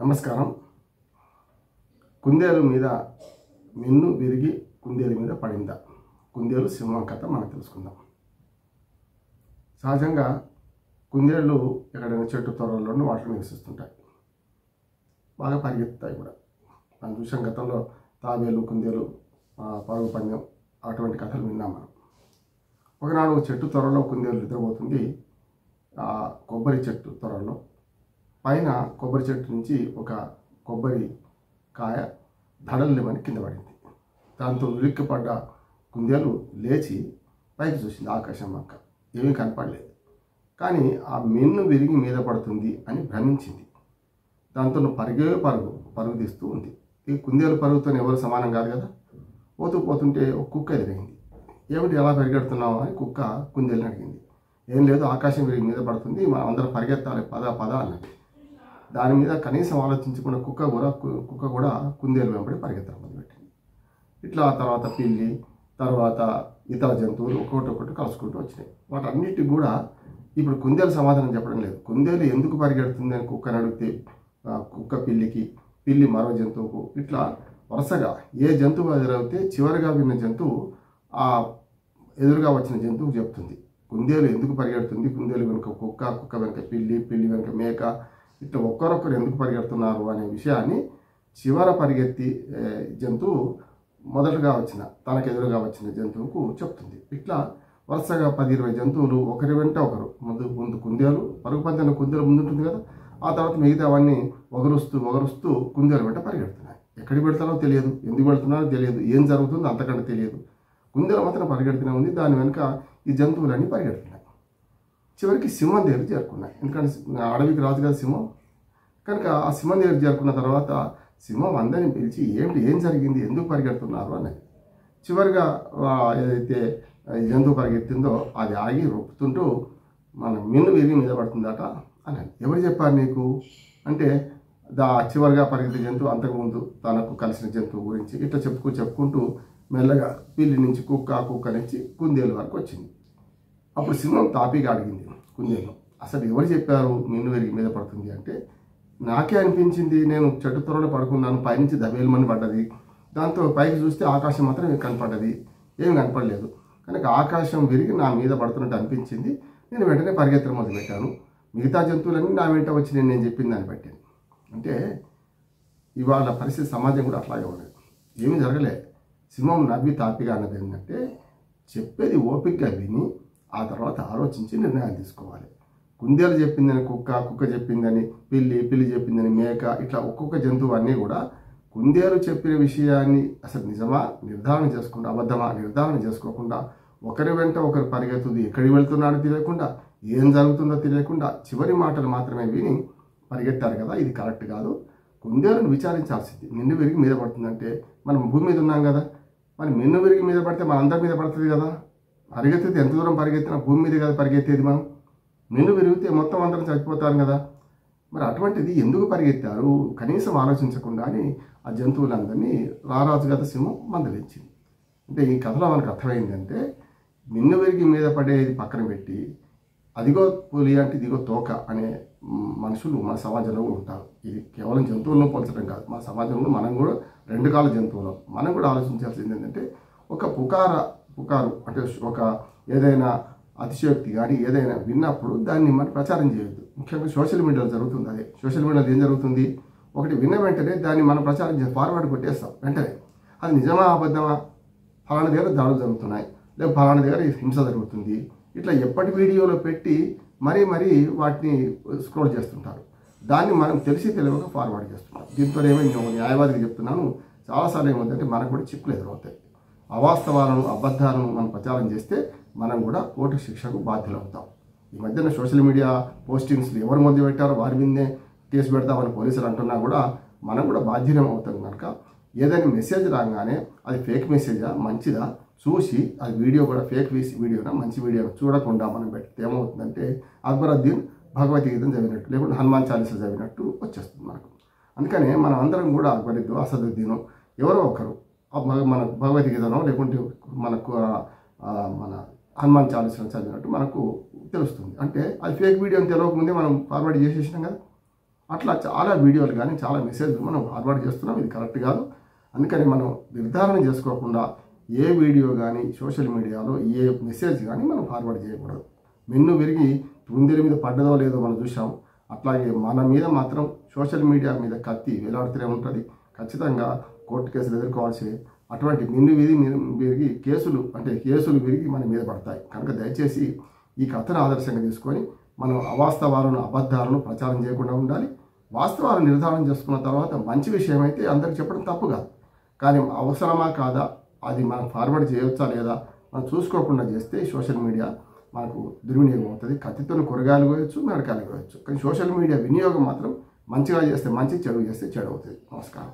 నమస్కారం. కుందేలు మీద మిన్ను విరిగి కుందేలు మీద పడిందా? కుందేలు సింహం కథ మనం తెలుసుకుందాం. సహజంగా కుందేళ్ళు ఎక్కడైనా చెట్టు తొర్రల్లోనూ వాటిని నివసిస్తుంటాయి. బాగా పరిగెత్తుతాయి కూడా. మనం చూసాం గతంలో తాబేలు కుందేలు పరుగు పందెం అటువంటి కథలు విన్నాం మనం. ఒకనాడు చెట్టు త్వరలో కుందేలు నిద్రపోతుంది. కొబ్బరి చెట్టు త్వరలో పైన కొబ్బరి చెట్టు నుంచి ఒక కొబ్బరి కాయ ధడల్లేమని కింద పడింది. దాంతో ఉలిక్కిపడ్డ కుందేలు లేచి పైకి చూసింది. ఆకాశం వంక ఏమీ కనపడలేదు. కానీ ఆ మెన్ను విరిగి మీద పడుతుంది అని భ్రమించింది. దాంతో పరుగు తీస్తూ ఉంది. ఈ కుందేలు పరుగుతో ఎవరు సమానం కాదు కదా. పోతుంటే ఒక కుక్క ఎదురైంది. ఏమిటి ఎలా పరిగెడుతున్నావు అని కుక్క కుందేలుని అడిగింది. ఏం లేదు, ఆకాశం విరిగి మీద పడుతుంది, మనం అందరం పరిగెత్తాలి, పద అన్నది. దాని మీద కనీసం ఆలోచించకుండా కుక్క కూడా కుందేలు వెంబడి పరిగెత్తడం మొదలుపెట్టింది. ఇట్లా తర్వాత పిల్లి, తర్వాత ఇతర జంతువులు ఒక్కొక్కటి కలుసుకుంటూ వచ్చినాయి. వాటన్నిటికి కూడా ఇప్పుడు కుందేలు సమాధానం చెప్పడం లేదు. కుందేలు ఎందుకు పరిగెడుతుంది అని కుక్కని అడిగితే కుక్క పిల్లికి, పిల్లి మరో జంతువుకు, ఇట్లా వరుసగా ఏ జంతువు ఎదురైతే చివరిగా విన్న జంతువు ఆ ఎదురుగా వచ్చిన జంతువుకు చెప్తుంది కుందేలు ఎందుకు పరిగెడుతుంది. కుందేలు వెనుక కుక్క, కుక్క వెనుక పిల్లి, పిల్లి వెనుక మేక, ఇట్లా ఒక్కరొక్కరు ఎందుకు పరిగెడుతున్నారు అనే విషయాన్ని చివర పరిగెత్తి జంతువు మొదటగా తనకు ఎదురుగా వచ్చిన జంతువుకు చెప్తుంది. ఇట్లా వరుసగా 10-20 జంతువులు ఒకరి వెంట ఒకరు ముందు కుందేలు, పరుగు పందెంలో కుందేలు ముందుంటుంది కదా, ఆ తర్వాత మిగతా అవన్నీ ఒగరుస్తూ కుందేలు వెంట పరిగెడుతున్నాయి. ఎక్కడికి పెడతారో తెలియదు, ఎందుకు పెడుతున్నారో తెలియదు, ఏం జరుగుతుందో అంతకంటే తెలియదు. కుందేలు మాత్రం పరిగెడుతూనే ఉంది. దాని వెనుక ఈ జంతువులన్నీ పరిగెడుతున్నాయి. చివరికి సింహం దగ్గర చేరుకున్నాయి. ఎందుకంటే అడవికి రాదు కదా సింహం. కనుక ఆ సింహం దగ్గర చేరుకున్న తర్వాత సింహం అందరిని పిలిచి ఏం జరిగింది, ఎందుకు పరిగెడుతున్నారు అనేది. చివరిగా ఏదైతే జంతువు పరిగెత్తిందో అది ఆగి రొప్పుతుంటూ మన మిన్ను విరిగి మీద పడుతుందట అన్నది. ఎవరు చెప్పారు నీకు అంటే చివరిగా పరిగెత్తే జంతువు అంతకుముందు తనకు కలిసిన జంతువు గురించి ఇట్లా చెప్పుకుంటూ మెల్లగా పిల్లి నుంచి కుక్క నుంచి కుందేలు వరకు వచ్చింది. అప్పుడు సింహం తాపిగా అడిగింది కుందేలు, అసలు ఎవరు చెప్పారు మిన్ను విరిగి మీద పడుతుంది అంటే, నాకే అనిపించింది, నేను చెట్టు త్వరలో పడుకున్నాను, పైనుంచి దబేలుమని పడ్డది. దాంతో పైకి చూస్తే ఆకాశం మాత్రం కనపడ్డది, ఏమి కనపడలేదు. కనుక ఆకాశం విరిగి నా మీద పడుతున్నట్టు అనిపించింది. నేను వెంటనే పరిగెత్తడం మొదలుపెట్టాను. మిగతా జంతువులన్నీ నా వెంట వచ్చి నేను చెప్పిన దాన్ని బట్టి. అంటే ఇవాళ పరిస్థితి సమాజం కూడా అట్లాగే ఉండదు. ఏమీ జరగలే. సింహం నవ్వి తాపిగా అన్నది ఏంటంటే, చెప్పేది ఓపికగా విని ఆ తర్వాత ఆలోచించి నిర్ణయాలు తీసుకోవాలి. కుందేలు చెప్పిందని కుక్క చెప్పిందని పిల్లి చెప్పిందని మేక, ఇట్లా ఒక్కొక్క జంతువు అన్నీ కూడా కుందేలు చెప్పిన విషయాన్ని అసలు నిజమా నిర్ధారణ చేసుకుంటా, అబద్ధమా నిర్ధారణ చేసుకోకుండా ఒకరి వెంట ఒకరు పరిగెత్తుంది, ఎక్కడికి వెళ్తున్నాడో తెలియకుండా, ఏం జరుగుతుందో తెలియకుండా చివరి మాటలు మాత్రమే విని పరిగెత్తారు కదా. ఇది కరెక్ట్ కాదు. కుందేలును విచారించాల్సింది. మిన్ను విరిగి మీద పడుతుందంటే మనం భూమి మీద ఉన్నాం కదా, మరి మిన్ను విరిగి మీద పడితే మన అందరి మీద పడుతుంది కదా. పరిగెత్తితే ఎంత దూరం పరిగెత్తినా భూమి మీద కదా పరిగెత్తేది. మనం మిన్ను విరిగితే మొత్తం అందరం చచ్చిపోతారు కదా. మరి అటువంటిది ఎందుకు పరిగెత్తారు కనీసం ఆలోచించకుండా అని ఆ జంతువులందరినీ రారాజు గత సింహం మందలించింది. అంటే ఈ కథలో మనకు అర్థమైందంటే, మిన్ను విరిగి మీద పడేది పక్కన పెట్టి అదిగో పులి అంటే ఇదిగో తోక అనే మనుషులు మన సమాజంలో ఉంటారు. ఇది కేవలం జంతువులను పోల్చడం కాదు, మన సమాజంలో మనం కూడా 2 కాళ్ళ జంతువులు. మనం కూడా ఆలోచించాల్సింది ఏంటంటే, ఒక పుకారు అంటే ఒక ఏదైనా అతిశయోక్తి కానీ ఏదైనా విన్నప్పుడు దాన్ని మనం ప్రచారం చేయొద్దు. ముఖ్యంగా సోషల్ మీడియాలో జరుగుతుంది అదే. సోషల్ మీడియాలో ఏం జరుగుతుంది, ఒకటి విన్న వెంటనే దాన్ని మనం ప్రచారం చేసి ఫార్వర్డ్ కొట్టేస్తాం వెంటనే. అది నిజమా అబద్ధమా, ఫలానా దగ్గర దాడులు జరుగుతున్నాయి, లేదా ఫలానా దగ్గర హింస జరుగుతుంది, ఇట్లా ఎప్పటి వీడియోలో పెట్టి మరీ వాటిని స్క్రోల్ చేస్తుంటారు. దాన్ని మనం తెలియక ఫార్వర్డ్ చేస్తుంటాం. దీంతో ఏమైంది, న్యాయవాదికి చెప్తున్నాను, చాలాసార్లు ఏమవుతుందంటే మనకు కూడా చిక్కులు ఎదురవుతాయి. అవాస్తవాలను అబద్ధాలను మనం ప్రచారం చేస్తే మనం కూడా కోర్టు శిక్షకు బాధ్యులు అవుతాం. ఈ మధ్యన సోషల్ మీడియా పోస్టింగ్స్లు ఎవరు మొదలు పెట్టారో వారి మీదే కేసు పెడతామని పోలీసులు అంటున్నా కూడా మనం కూడా బాధ్యులం అవుతాం. కనుక ఏదైనా మెసేజ్ రాగానే అది ఫేక్ మెసేజా మంచిదా చూసి, అది వీడియో కూడా ఫేక్ వీడియోనా మంచి వీడియో చూడకుండా మనం పెడితే ఏమవుతుందంటే అక్బరుద్దీన్ భగవద్గీతను చదివినట్టు, లేకుంటే హనుమాన్ చాలీసా చదివినట్టు వచ్చేస్తుంది మనకు. అందుకనే మనం అందరం కూడా అక్బరుద్దీన్, అసదుద్దీన్ ఎవరో ఒకరు మన భగవద్గీతనో లేకుంటే మనకు మన హనుమాన్ చాలీసా చదివినట్టు మనకు తెలుస్తుంది. అంటే అది ఫేక్ వీడియో అని తెలియకముందే మనం ఫార్వర్డ్ చేసేసినాం కదా. అట్లా చాలా వీడియోలు కానీ చాలా మెసేజ్లు మనం ఫార్వర్డ్ చేస్తున్నాం. ఇది కరెక్ట్ కాదు. అందుకని మనం నిర్ధారణ చేసుకోకుండా ఏ వీడియో కానీ సోషల్ మీడియాలో ఏ మెసేజ్ కానీ మనం ఫార్వర్డ్ చేయకూడదు. మిన్ను విరిగి కుందేలు మీద పడ్డదో లేదో మనం చూసాం. అట్లాగే మన మీద మాత్రం సోషల్ మీడియా మీద కత్తి వేలాడుతూనే ఉంటుంది. ఖచ్చితంగా కోర్టు కేసులు ఎదుర్కోవాల్సి అటువంటి మిన్ను విరిగి కేసులు విరిగి మన మీద పడతాయి. కనుక దయచేసి ఈ కథను ఆదర్శంగా తీసుకొని మనం అవాస్తవాలను అబద్ధాలను ప్రచారం చేయకుండా ఉండాలి. వాస్తవాలను నిర్ధారణ చేసుకున్న తర్వాత మంచి విషయం అయితే అందరికి చెప్పడం తప్పు కాదు. కానీ అవసరమా కాదా, అది మనం ఫార్వర్డ్ చేయవచ్చా లేదా మనం చూసుకోకుండా చేస్తే సోషల్ మీడియా మనకు దుర్వినియోగం అవుతుంది. కత్తితో కూరగాయలు కోయవచ్చు, మిరకాయలు కోయవచ్చు. కానీ సోషల్ మీడియా వినియోగం మాత్రం మంచిగా చేస్తే మంచి, చెడు చేస్తే చెడు అవుతుంది. నమస్కారం.